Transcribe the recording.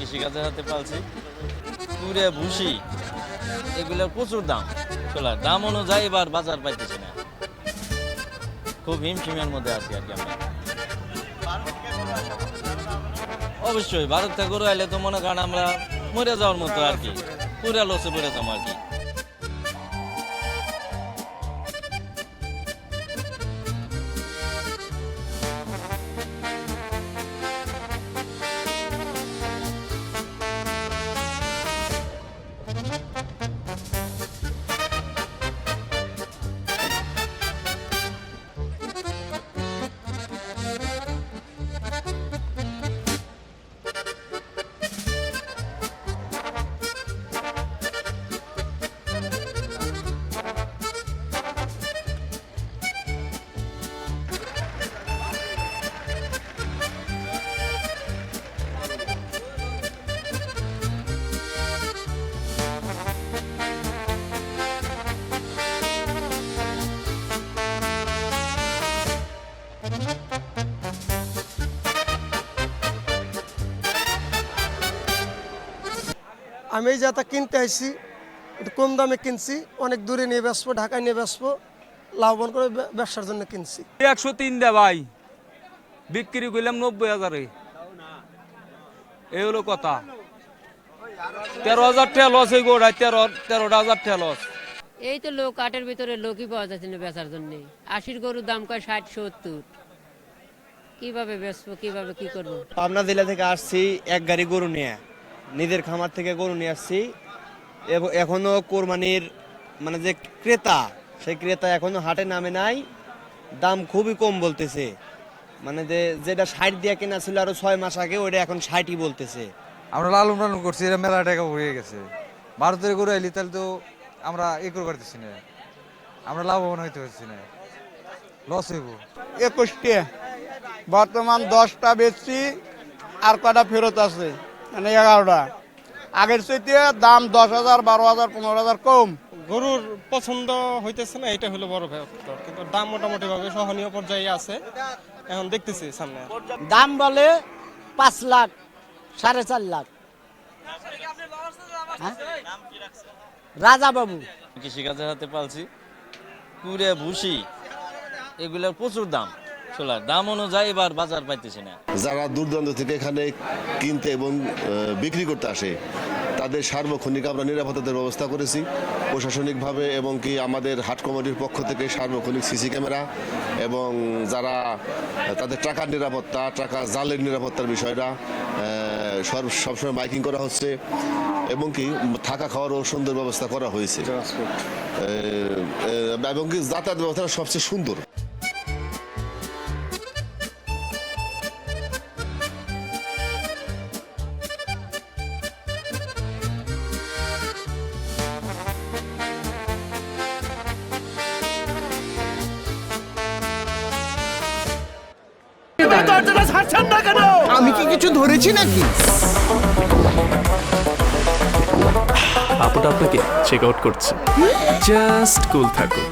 কৃষিকাজের হাতে পালছি। কুড়ে ভুসি এগুলোর প্রচুর দাম, চলার দাম অনুযায়ী এবার বাজার পাইতেছি না, খুব হিমশিমের মধ্যে আছি আর কি আমরা। অবশ্যই ভারত থেকে গরু আইলে তো মনে করেন আমরা মরে যাওয়ার মতো আর কি, পুরা লসে পড়ে যাবো আর কি। আমি এই জাতা কিনতে আসছি, একটু কম দামে কিনছি, অনেক দূরে নিয়ে বেসবো, ঢাকায় নিয়ে বেসবো, লাভবান করে ব্যবসার জন্য কিনছি। 103 দে ভাই, বিক্রি করলাম 90,000-এ। এই হলো কথা। 13,000 টাকা লস হয়ে গোড়ায়, 13,000 টাকা লস। এই তো লোক আটের ভিতরে লোকই পাওয়া যাচ্ছে না বেচার জন্য। 80 গরুর দাম কয় 60-70, কিভাবে বেচবো, কিভাবে কি করবো? পাবনা জেলা থেকে আসছি এক গাড়ি গরু নিয়ে, নিজের খামার থেকে গরু নিয়ে আসছি। এখনো কোরবানির মানে যে ক্রেতা, সেই ক্রেতা এখনো হাটে নামে নাই, দাম খুবই কম বলতেছে। মানে যেটা 60 দিয়ে কেনা ছিল আরো 6 মাস আগে, ওইটা এখন 60ই বলতেছে। আমরা লালন পালন করছি, এরা মেলা টাকা হয়ে গেছে। ভারতের গরু আইলি তাহলে তো আমরা করতে পারতেছি না, আমরা লাভবান হইতে পারছি না, লস হইব। 21টা, বর্তমান 10টা বেচছি, আর কটা ফেরত আছে, মানে 11টা। আগের চাইতে দাম 10,000, 12,000, 15,000 কম। গরুর পছন্দ হইতেছে না, এটা হলো বড় ফ্যাক্টর, কিন্তু দাম মোটামুটি ভাবে সহনীয় পর্যায়ে আছে, এখন দেখতেছি সামনে। দাম বলে 5 লাখ, 4.5 লাখ। রাজা বাবু কৃষিকাজের হাতে পালছি। কুড়ে ভুসি এগুলোর প্রচুর দাম, চলার দাম অনুযায়ী এবার বাজার পাইতেছি না। যারা দূর দূরান্ত থেকে এখানে কিনতে এবং বিক্রি করতে আসে, তাদের সার্বক্ষণিক আমরা নিরাপত্তার ব্যবস্থা করেছি প্রশাসনিকভাবে, এবং কি আমাদের হাট কমিটির পক্ষ থেকে সার্বক্ষণিক সিসি ক্যামেরা, এবং যারা তাদের টাকার নিরাপত্তা, টাকা জালের নিরাপত্তার বিষয়টা সবসময় মাইকিং করা হচ্ছে, এবং কি থাকা খাওয়ারও সুন্দর ব্যবস্থা করা হয়েছে, এবং কি যাতায়াত ব্যবস্থাটা সবচেয়ে সুন্দর। আমি কি কিছু ধরেছি নাকি? আপুটা আপনাকে চেক আউট করছে, জাস্ট কুল থাকুন।